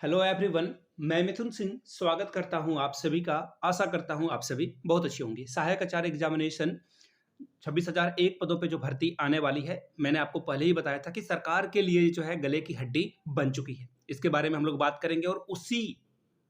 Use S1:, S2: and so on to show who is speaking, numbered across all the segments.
S1: Hello everyone. मैं मिथुन सिंह स्वागत करता हूं आप सभी का। आशा करता हूं आप सभी बहुत अच्छे होंगे। सहायक आचार्य एग्जामिनेशन 26,001 पदों पे जो भर्ती आने वाली है, मैंने आपको पहले ही बताया था कि सरकार के लिए जो है गले की हड्डी बन चुकी है। इसके बारे में हम लोग बात करेंगे और उसी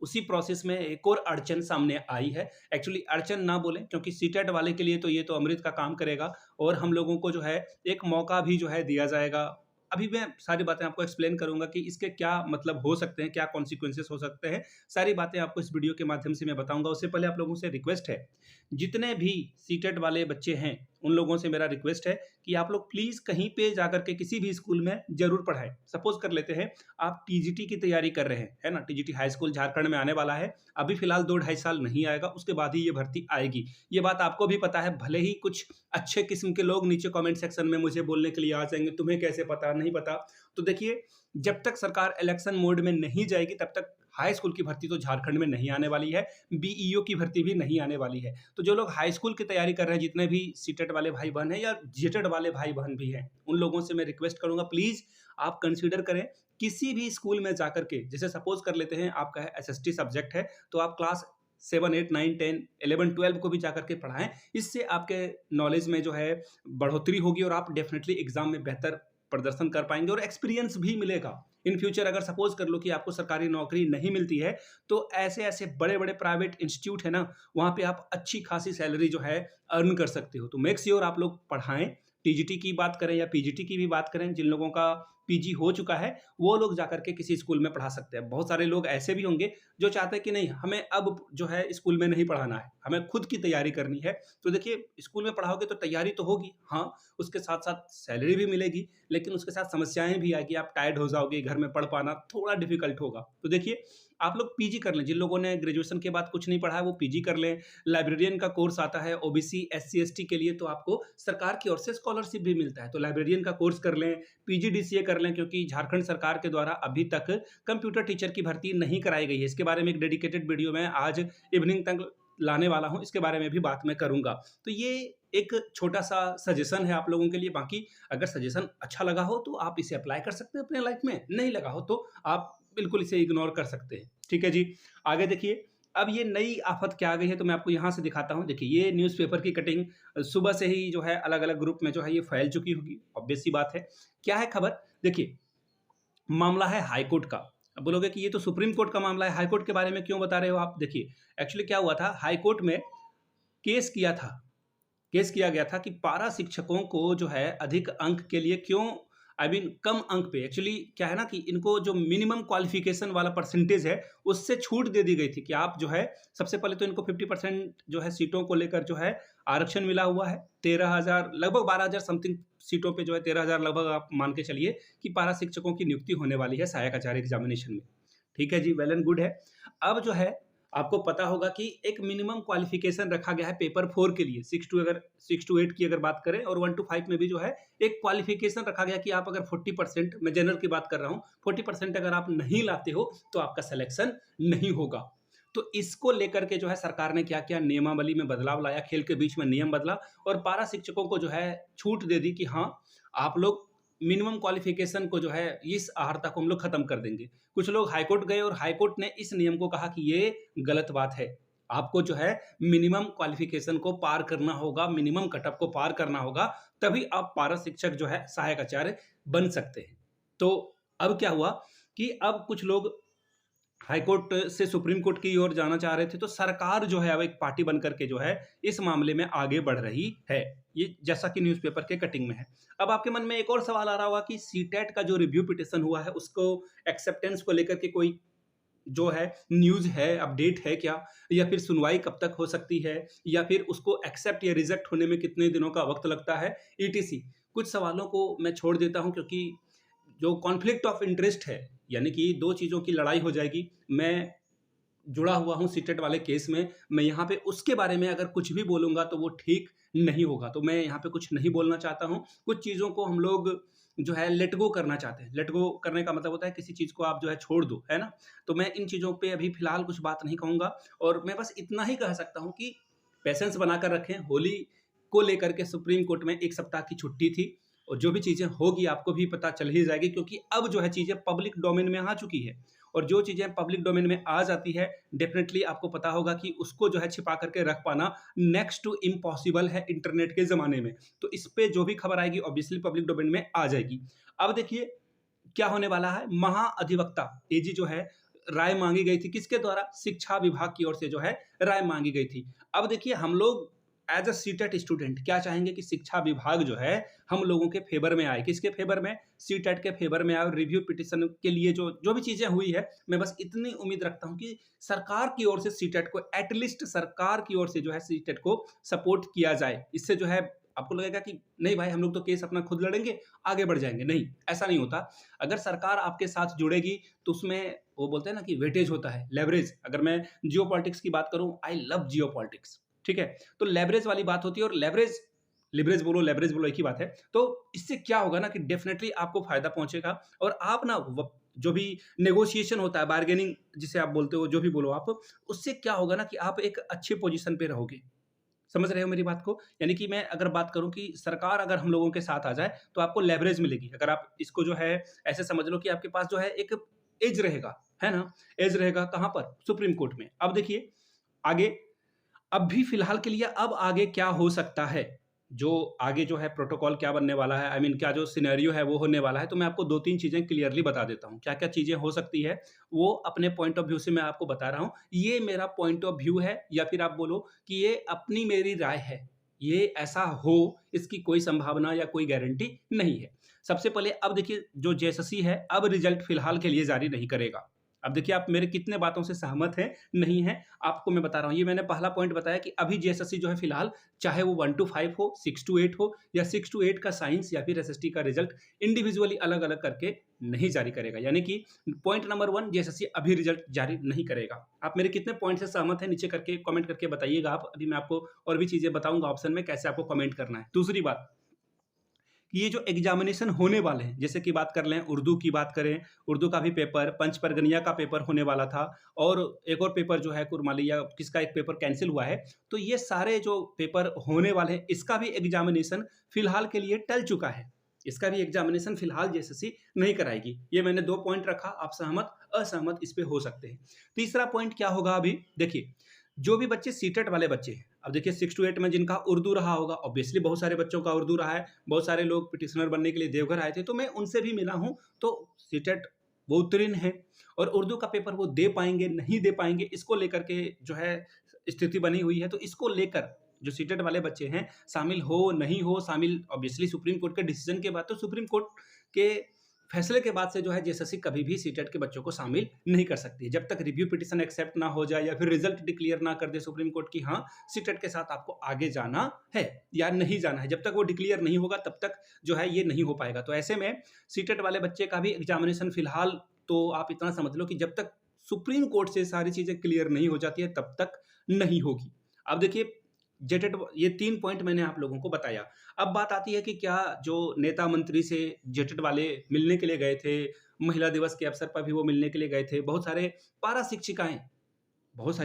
S1: उसी प्रोसेस में एक और अड़चन सामने आई है। एक्चुअली अड़चन ना बोलें, क्योंकि सीटेट वाले के लिए तो ये तो अमृत का काम करेगा और हम लोगों को जो है एक मौका भी जो है दिया जाएगा। अभी मैं सारी बातें आपको एक्सप्लेन करूँगा कि इसके क्या मतलब हो सकते हैं, क्या कॉन्सिक्वेंसेस हो सकते हैं। सारी बातें आपको इस वीडियो के माध्यम से मैं बताऊँगा। उससे पहले आप लोगों से रिक्वेस्ट है, जितने भी सीटेट वाले बच्चे हैं, उन लोगों से मेरा रिक्वेस्ट है कि आप लोग प्लीज़ कहीं पे जाकर के किसी भी स्कूल में ज़रूर पढ़ाएँ। सपोज़ कर लेते हैं आप टीजीटी की तैयारी कर रहे हैं, है ना? टीजीटी हाई स्कूल झारखंड में आने वाला है। अभी फ़िलहाल 2 ढाई साल नहीं आएगा, उसके बाद ही ये भर्ती आएगी। ये बात आपको भी पता है, भले ही कुछ अच्छे किस्म के लोग नीचे कमेंट सेक्शन में मुझे बोलने के लिए आ जाएँगे, तुम्हें कैसे पता, नहीं पता। तो देखिए, जब तक सरकार इलेक्शन मोड में नहीं जाएगी, तब तक हाई स्कूल की भर्ती तो झारखंड में नहीं आने वाली है, बीईओ की भर्ती भी नहीं आने वाली है। तो जो लोग हाई स्कूल की तैयारी कर रहे हैं, जितने भी सीटेट वाले भाई-बहन हैं या जेटेट वाले भाई-बहन भी हैं, उन लोगों से मैं रिक्वेस्ट करूँगा, प्लीज़ आप कंसीडर करें किसी भी स्कूल में जाकर के। जैसे सपोज़ कर लेते हैं आपका एसएसटी सब्जेक्ट है, तो आप क्लास 7, 8, 9, 10, 11, 12 को भी जाकर के पढ़ाएँ। इससे आपके नॉलेज में जो है बढ़ोतरी होगी और आप डेफ़िनिटली एग्ज़ाम में बेहतर प्रदर्शन कर पाएँगे और एक्सपीरियंस भी मिलेगा। इन फ्यूचर अगर सपोज़ कर लो कि आपको सरकारी नौकरी नहीं मिलती है, तो ऐसे-ऐसे बड़े-बड़े प्राइवेट इंस्टीट्यूट है ना, वहाँ पे आप अच्छी खासी सैलरी जो है अर्न कर सकते हो। तो मेक श्योर आप लोग पढ़ाएँ। टीजीटी की बात करें या पीजीटी की भी बात करें, जिन लोगों का पीजी हो चुका है, वो लोग जाकर के किसी स्कूल में पढ़ा सकते हैं। बहुत सारे लोग ऐसे भी होंगे जो चाहते हैं कि नहीं, हमें अब जो है स्कूल में नहीं पढ़ाना है, हमें खुद की तैयारी करनी है। तो देखिए, स्कूल में पढ़ाओगे तो तैयारी तो होगी, हाँ, उसके साथ-साथ सैलरी भी मिलेगी, लेकिन उसके साथ समस्याएँ भी आएगी, आप टायर्ड हो जाओगे, घर में पढ़ पाना थोड़ा डिफ़िकल्ट होगा। तो देखिए, आप लोग पीजी कर लें, जिन लोगों ने ग्रेजुएशन के बाद कुछ नहीं पढ़ा है, वो पीजी कर लें। लाइब्रेरियन का कोर्स आता है ओबीसी, एससी, एसटी के लिए, तो आपको सरकार की ओर से स्कॉलरशिप भी मिलता है, तो लाइब्रेरियन का कोर्स कर लें, पीजीडीसीए कर लें, क्योंकि झारखंड सरकार के द्वारा अभी तक कंप्यूटर टीचर की भर्ती नहीं कराई गई है। इसके बारे में एक डेडिकेटेड वीडियो मैं आज इवनिंग तक लाने वाला हूँ, इसके बारे में भी बात मैं करूँगा। तो ये एक छोटा-सा सजेशन है आप लोगों के लिए। बाकी अगर सजेशन अच्छा लगा हो तो आप इसे अप्लाई कर सकते हैं अपने लाइफ में, नहीं लगा हो तो आप बिल्कुल इसे इग्नोर कर सकते हैं। ठीक है जी? आगे देखिए, अब ये नई आफ़त क्या आ गई है, तो मैं आपको यहाँ से दिखाता हूँ। देखिए, ये न्यूज़पेपर की कटिंग सुबह से ही जो है अलग-अलग ग्रुप में जो है ये फैल चुकी होगी, ऑब्वियस सी बात है। क्या है खबर? देखिए, मामला है हाई कोर्ट का। अब बोलोगे कि ये तो सुप्रीम कोर्ट का मामला है, हाई कोर्ट के बारे में क्यों बता रहे हो आप? देखिए, एक्चुअली क्या हुआ था, हाई कोर्ट में केस किया था केस किया गया था कि पारा शिक्षकों को जो है अधिक अंक के लिए क्यों, कम अंक पे, एक्चुअली क्या है ना कि इनको जो मिनिमम क्वालिफिकेशन वाला परसेंटेज है, उससे छूट दे दी गई थी कि आप जो है, सबसे पहले तो इनको 50% जो है सीटों को लेकर जो है आरक्षण मिला हुआ है। 13,000 लगभग 12,000 समथिंग सीटों पे जो है 13,000 लगभग आप मान के चलिए कि पारा शिक्षकों की नियुक्ति होने वाली है सहायक आचार्य एग्जामिनेशन में। ठीक है जी, वेल एंड गुड है। अब जो है आपको पता होगा कि एक मिनिमम क्वालिफिकेशन रखा गया है पेपर 4 के लिए। 6 टू 8 की अगर बात करें, और 1 टू 5 में भी जो है एक क्वालिफिकेशन रखा गया कि आप अगर 40%, मैं जनरल की बात कर रहा हूँ, 40% अगर आप नहीं लाते हो तो आपका सिलेक्शन नहीं होगा। तो इसको लेकर के जो है सरकार ने क्या-क्या नियमावली में बदलाव लाया, खेल के बीच में नियम बदला और पारा शिक्षकों को जो है छूट दे दी कि हाँ, आप लोग मिनिमम क्वालिफिकेशन को जो है इस अहर्ता को हम लोग खत्म कर देंगे। कुछ लोग हाई कोर्ट गए और हाई कोर्ट ने इस नियम को कहा कि ये गलत बात है। आपको जो है मिनिमम क्वालिफिकेशन को पार करना होगा, मिनिमम कट ऑफ को पार करना होगा, तभी आप पारा शिक्षक जो है सहायक आचार्य बन सकते हैं। तो अब क्या हुआ कि अब कुछ लोग हाई कोर्ट से सुप्रीम कोर्ट की ओर जाना चाह रहे थे, तो सरकार जो है अब एक पार्टी बन करके जो है इस मामले में आगे बढ़ रही है। ये जैसा कि न्यूज़पेपर के कटिंग में है। अब आपके मन में एक और सवाल आ रहा होगा कि सीटेट का जो रिव्यू पिटीशन हुआ है, उसको एक्सेप्टेंस को लेकर के कोई जो है न्यूज़ है, अपडेट है क्या? या फिर सुनवाई कब तक हो सकती है? या फिर उसको एक्सेप्ट या रिजेक्ट होने में कितने दिनों का वक़्त लगता है? ईटीसी कुछ सवालों को मैं छोड़ देता हूँ, क्योंकि जो कॉन्फ्लिक्ट ऑफ इंटरेस्ट है, यानी कि 2 चीज़ों की लड़ाई हो जाएगी। मैं जुड़ा हुआ हूँ सीटेट वाले केस में, मैं यहाँ पे उसके बारे में अगर कुछ भी बोलूँगा तो वो ठीक नहीं होगा, तो मैं यहाँ पे कुछ नहीं बोलना चाहता हूँ। कुछ चीज़ों को हम लोग जो है लेट गो करना चाहते हैं। लेट गो करने का मतलब होता है किसी चीज़ को आप जो है छोड़ दो, है ना? तो मैं इन चीज़ों पे अभी फ़िलहाल कुछ बात नहीं कहूँगा और मैं बस इतना ही कह सकता हूँ कि पेशेंस बनाकर रखें। होली को लेकर के सुप्रीम कोर्ट में 1 सप्ताह की छुट्टी थी और जो भी चीज़ें होगी आपको भी पता चल ही जाएगी, क्योंकि अब जो है चीज़ें पब्लिक डोमेन में आ चुकी है और जो चीज़ें पब्लिक डोमेन में आ जाती है, डेफ़िनेटली आपको पता होगा कि उसको जो है छिपा करके रख पाना नेक्स्ट टू इम्पॉसिबल है इंटरनेट के ज़माने में। तो इस पे जो भी खबर आएगी ऑब्वियसली पब्लिक डोमेन में आ जाएगी। अब देखिए क्या होने वाला है, महाअधिवक्ता एजी जो है, राय माँगी गई थी किसके द्वारा? शिक्षा विभाग की ओर से जो है राय माँगी गई थी। अब देखिए हम लोग एज़ अ सीटेट स्टूडेंट क्या चाहेंगे कि शिक्षा विभाग जो है हम लोगों के फ़ेवर में आए। किसके फ़ेवर में? सीटेट के फ़ेवर में आए और रिव्यू पिटीशन के लिए जो जो भी चीज़ें हुई है, मैं बस इतनी उम्मीद रखता हूँ कि सरकार की ओर से सीटेट को एट लीस्ट सरकार की ओर से जो है सीटेट को सपोर्ट किया जाए। इससे जो है आपको लगेगा कि नहीं भाई हम लोग तो केस अपना खुद लड़ेंगे, आगे बढ़ जाएँगे। नहीं, ऐसा नहीं होता। अगर सरकार आपके साथ जुड़ेगी तो उसमें वो बोलते हैं ना कि वेटेज होता है, लेवरेज। अगर मैं जियोपॉलिटिक्स की बात करूँ, आई लव जियोपॉलिटिक्स, ठीक है? तो लेवरेज वाली बात होती है और लेवरेज बोलो एक ही बात है। तो इससे क्या होगा ना कि डेफ़िनेटली आपको फ़ायदा पहुँचेगा और आप ना जो भी नेगोशिएशन होता है, बार्गेनिंग जिसे आप बोलते हो, जो भी बोलो आप, उससे क्या होगा ना कि आप एक अच्छी पोज़ीशन पे रहोगे। समझ रहे हो मेरी बात को? यानी कि मैं अगर बात करूँ कि सरकार अगर हम लोगों के साथ आ जाए, तो आपको लेवरेज मिलेगी। अगर आप इसको जो है ऐसे समझ लो कि आपके पास जो है एक एज रहेगा, है ना? एज रहेगा कहाँ पर? सुप्रीम कोर्ट में। अब देखिए आगे अब भी फिलहाल के लिए अब आगे क्या हो सकता है? जो आगे जो है प्रोटोकॉल क्या बनने वाला है, आई मीन क्या जो सिनेरियो है वो होने वाला है, तो मैं आपको 2-3 चीज़ें क्लियरली बता देता हूँ। क्या-क्या चीज़ें हो सकती है, वो अपने पॉइंट ऑफ व्यू से मैं आपको बता रहा हूँ। ये मेरा पॉइंट ऑफ व्यू है या फिर आप बोलो कि ये अपनी मेरी राय है। ये ऐसा हो इसकी कोई संभावना या कोई गारंटी नहीं है। सबसे पहले अब देखिए जो जेएसएससी है, अब रिज़ल्ट फिलहाल के लिए जारी नहीं करेगा। अब देखिए आप मेरे कितने बातों से सहमत हैं, नहीं हैं, आपको मैं बता रहा हूँ। ये मैंने पहला पॉइंट बताया कि अभी जेएसएससी जो है फिलहाल चाहे वो 1 टू 5 हो, 6 टू 8 हो या 6 टू 8 का साइंस या फिर एसएसटी का रिजल्ट इंडिविजुअली अलग-अलग करके नहीं जारी करेगा। यानी कि पॉइंट नंबर 1 जेएसएससी अभी रिजल्ट जारी नहीं करेगा। आप मेरे कितने पॉइंट से सहमत हैं नीचे करके कमेंट करके बताइएगा आप। अभी मैं आपको और भी चीज़ें बताऊँगा ऑप्शन में कैसे आपको कमेंट करना है। दूसरी बात कि ये जो एग्जामिनेशन होने वाले हैं, जैसे कि बात कर लें उर्दू की बात करें, उर्दू का भी पेपर, पंच परगनिया का पेपर होने वाला था और एक और पेपर जो है कुरमाली या किसका एक पेपर कैंसल हुआ है। तो ये सारे जो पेपर होने वाले हैं, इसका भी एग्जामिनेशन फिलहाल के लिए टल चुका है। इसका भी एग्जामिनेशन फिलहाल जेएसएससी नहीं कराएगी। ये मैंने 2 पॉइंट रखा, आप सहमत, असहमत इस पे हो सकते हैं। तीसरा पॉइंट क्या होगा अभी, देखिए जो भी बच्चे सीटेट वाले बच्चे हैं, अब देखिए 6 टू 8 में जिनका उर्दू रहा होगा, ऑब्वियसली बहुत सारे बच्चों का उर्दू रहा है, बहुत सारे लोग पिटिशनर बनने के लिए देवघर आए थे, तो मैं उनसे भी मिला हूँ, तो सीटेट वो उत्तीर्ण हैं और उर्दू का पेपर वो दे पाएँगे, नहीं दे पाएँगे, इसको लेकर के जो है स्थिति बनी हुई है। तो इसको लेकर जो सीटेट वाले बच्चे हैं, शामिल हो, नहीं हो, शामिल ऑब्वियसली सुप्रीम कोर्ट के डिसीजन के बाद, तो सुप्रीम कोर्ट के फैसले के बाद से जो है जेएसएससी कभी भी सीटेट के बच्चों को शामिल नहीं कर सकती है। जब तक रिव्यू पिटीशन एक्सेप्ट ना हो जाए या फिर रिजल्ट डिक्लेयर ना कर दे सुप्रीम कोर्ट की हाँ, सीटेट के साथ आपको आगे जाना है या नहीं जाना है। जब तक वो डिक्लेयर नहीं होगा तब तक जो है ये नहीं हो पाएगा। तो ऐसे में सीटेट वाले बच्चे का भी एग्जामिनेशन फिलहाल तो आप इतना समझ लो कि जब तक सुप्रीम कोर्ट से सारी चीज़ें क्लियर नहीं हो जाती है तब तक नहीं होगी। अब देखिए जेटेट ये 3 पॉइंट मैंने आप लोगों को बताया। अब बात आती है कि क्या जो नेता मंत्री से जेटेट वाले मिलने के लिए गए थे, महिला दिवस के अवसर पर भी वो मिलने के लिए गए थे। बहुत सारी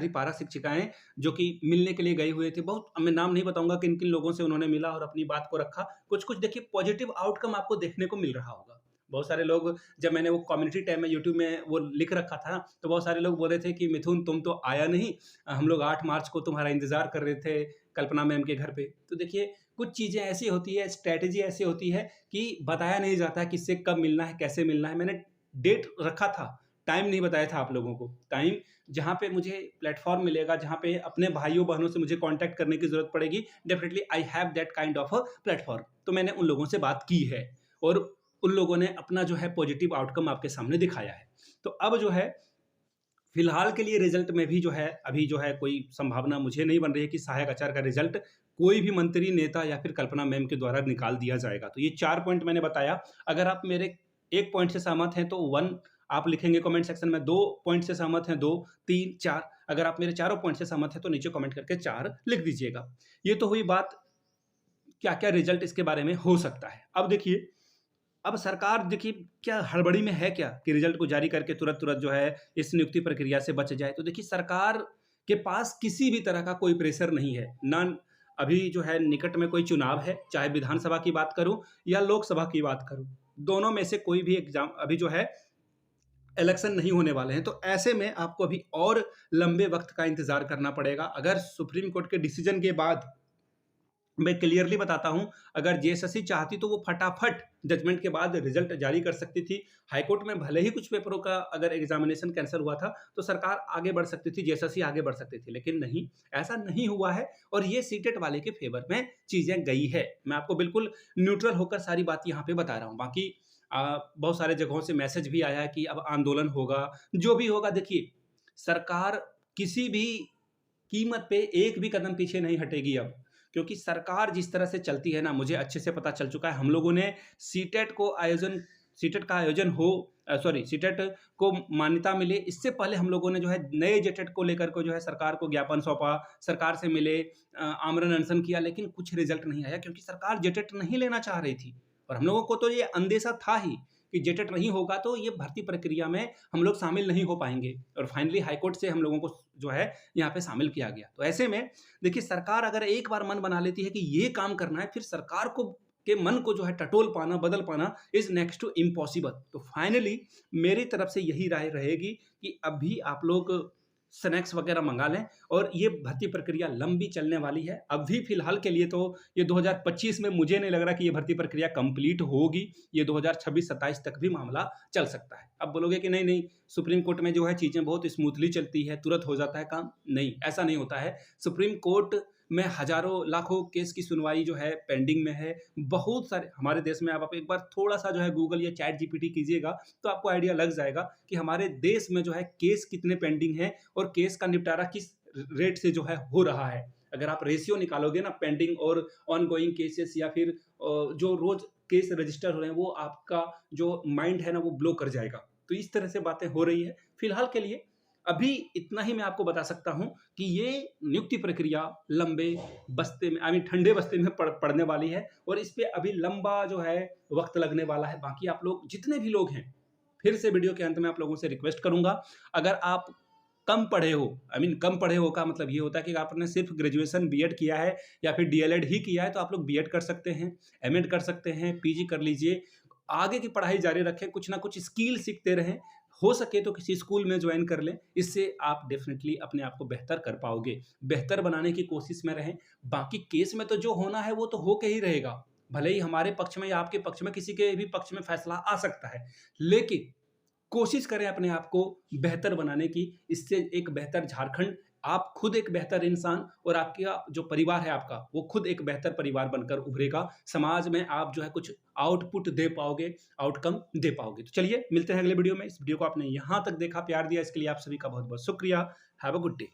S1: पारा शिक्षिकाएँ जो कि मिलने के लिए गए हुए थे। बहुत मैं नाम नहीं बताऊँगा किन-किन लोगों से उन्होंने मिला और अपनी बात को रखा। कुछ-कुछ देखिए पॉजिटिव आउटकम आपको देखने को मिल रहा होगा। बहुत सारे लोग जब मैंने वो कम्युनिटी टैब में यूट्यूब में वो लिख रखा था, तो बहुत सारे लोग बोल रहे थे कि मिथुन तुम तो आया नहीं, हम लोग 8 मार्च को तुम्हारा इंतज़ार कर रहे थे कल्पना मैम के घर पे। तो देखिए कुछ चीज़ें ऐसी होती है, स्ट्रैटेजी ऐसी होती है कि बताया नहीं जाता है किससे कब मिलना है, कैसे मिलना है। मैंने डेट रखा था, टाइम नहीं बताया था आप लोगों को। टाइम जहाँ पे मुझे प्लेटफ़ॉर्म मिलेगा, जहाँ पे अपने भाइयों-बहनों से मुझे कॉन्टैक्ट करने की ज़रूरत पड़ेगी, definitely I have that kind of a platform. तो मैंने उन लोगों से बात की है और उन लोगों ने अपना जो है पॉज़िटिव आउटकम आपके सामने दिखाया है। तो अब जो है फिलहाल के लिए रिजल्ट में भी जो है अभी जो है कोई संभावना मुझे नहीं बन रही है कि सहायक आचार्य का रिजल्ट कोई भी मंत्री, नेता या फिर कल्पना मैम के द्वारा निकाल दिया जाएगा। तो ये 4 पॉइंट मैंने बताया। अगर आप मेरे 1 पॉइंट से सहमत हैं तो 1 आप लिखेंगे कमेंट सेक्शन में, 2 पॉइंट से सहमत हैं 2, 3, 4। अगर आप मेरे चारों पॉइंट से सहमत हैं तो नीचे कमेंट करके 4 लिख दीजिएगा। ये तो हुई बात क्या-क्या रिजल्ट इसके बारे में हो सकता है। अब देखिए अब सरकार देखिए क्या हड़बड़ी में है क्या कि रिजल्ट को जारी करके तुरंत-तुरंत जो है इस नियुक्ति प्रक्रिया से बच जाए। तो देखिए सरकार के पास किसी भी तरह का कोई प्रेशर नहीं है। ना अभी जो है निकट में कोई चुनाव है, चाहे विधानसभा की बात करूँ या लोकसभा की बात करूँ। दोनों में से कोई भी एग्ज़ाम अभी जो है इलेक्शन नहीं होने वाले हैं, तो ऐसे में आपको अभी और लंबे वक्त का इंतजार करना पड़ेगा। अगर सुप्रीम कोर्ट के डिसीजन के बाद, मैं क्लियरली बताता हूं, अगर जेएसएससी चाहती तो वो फटाफट जजमेंट के बाद रिजल्ट जारी कर सकती थी। हाईकोर्ट में भले ही कुछ पेपरों का अगर एग्जामिनेशन कैंसिल हुआ था तो सरकार आगे बढ़ सकती थी, जेएसएससी आगे बढ़ सकती थी, लेकिन नहीं, ऐसा नहीं हुआ है और ये सीटेट वाले के फेवर में चीजें गई है। मैं आपको बिल्कुल न्यूट्रल होकर सारी बात यहाँ पे बता रहा हूँ। बाकी बहुत सारे जगहों से मैसेज भी आया है कि अब आंदोलन होगा, जो भी होगा। देखिए, सरकार किसी भी कीमत पे एक भी कदम पीछे नहीं हटेगी अब, क्योंकि सरकार जिस तरह से चलती है ना, मुझे अच्छे से पता चल चुका है। हम लोगों ने सीटेट का आयोजन हो, सॉरी, सीटेट को मान्यता मिले इससे पहले हम लोगों ने जो है नए जेटेट को लेकर को जो है सरकार को ज्ञापन सौंपा, सरकार से मिले, आमरण अनशन किया, लेकिन कुछ रिजल्ट नहीं आया क्योंकि सरकार जेटेट नहीं लेना चाह रही थी। और हम लोगों को तो ये अंदेशा था ही कि जेटेट नहीं होगा तो ये भर्ती प्रक्रिया में हम लोग शामिल नहीं हो पाएंगे, और फाइनली हाईकोर्ट से हम लोगों को जो है यहाँ पे शामिल किया गया। तो ऐसे में देखिए, सरकार अगर एक बार मन बना लेती है कि ये काम करना है, फिर सरकार को के मन को जो है टटोल पाना, बदल पाना इज नेक्स्ट टू इम्पॉसिबल। तो फाइनली मेरी तरफ से यही राय रहेगी कि अभी आप लोग स्नैक्स वगैरह मंगा लें, और ये भर्ती प्रक्रिया लंबी चलने वाली है। अभी फिलहाल के लिए तो ये 2025 में मुझे नहीं लग रहा कि ये भर्ती प्रक्रिया कंप्लीट होगी। ये 2026-27 तक भी मामला चल सकता है। अब बोलोगे कि नहीं नहीं, सुप्रीम कोर्ट में जो है चीज़ें बहुत स्मूथली चलती है, तुरंत हो जाता है काम। नहीं, ऐसा नहीं होता है। सुप्रीम कोर्ट में हजारों लाखों केस की सुनवाई जो है पेंडिंग में है। बहुत सारे हमारे देश में, आप एक बार थोड़ा सा जो है गूगल या चैट जीपीटी कीजिएगा तो आपको आइडिया लग जाएगा कि हमारे देश में जो है केस कितने पेंडिंग हैं और केस का निपटारा किस रेट से जो है हो रहा है। अगर आप रेशियो निकालोगे ना, पेंडिंग और ऑन गोइंग केसेस, या फिर जो रोज केस रजिस्टर हो रहे हैं, वो आपका जो माइंड है ना वो ब्लो कर जाएगा। तो इस तरह से बातें हो रही है फिलहाल के लिए। अभी इतना ही मैं आपको बता सकता हूं कि ये नियुक्ति प्रक्रिया लंबे बस्ते में, आई मीन ठंडे बस्ते में पड़ने वाली है, और इस पे अभी लंबा जो है वक्त लगने वाला है। बाकी आप लोग जितने भी लोग हैं, फिर से वीडियो के अंत में आप लोगों से रिक्वेस्ट करूंगा, अगर आप कम पढ़े हो, आई मीन कम पढ़े हो का मतलब ये होता है कि आपने सिर्फ ग्रेजुएशन बीएड किया है या फिर डीएलएड ही किया है, तो आप लोग बीएड कर सकते हैं, एमएड कर सकते हैं, पीजी कर लीजिए, आगे की पढ़ाई जारी रखें, कुछ ना कुछ स्किल सीखते रहें। हो सके तो किसी स्कूल में ज्वाइन कर लें, इससे आप डेफिनेटली अपने आप को बेहतर कर पाओगे, बेहतर बनाने की कोशिश में रहें। बाकी केस में तो जो होना है वो तो होके ही रहेगा, भले ही हमारे पक्ष में या आपके पक्ष में, किसी के भी पक्ष में फैसला आ सकता है, लेकिन कोशिश करें अपने आप को बेहतर बनाने की। इससे एक बेहतर झारखंड, आप खुद एक बेहतर इंसान, और आपका जो परिवार है आपका, वो खुद एक बेहतर परिवार बनकर उभरेगा। समाज में आप जो है कुछ आउटपुट दे पाओगे, आउटकम दे पाओगे। तो चलिए मिलते हैं अगले वीडियो में। इस वीडियो को आपने यहाँ तक देखा, प्यार दिया, इसके लिए आप सभी का बहुत बहुत शुक्रिया। Have a good day.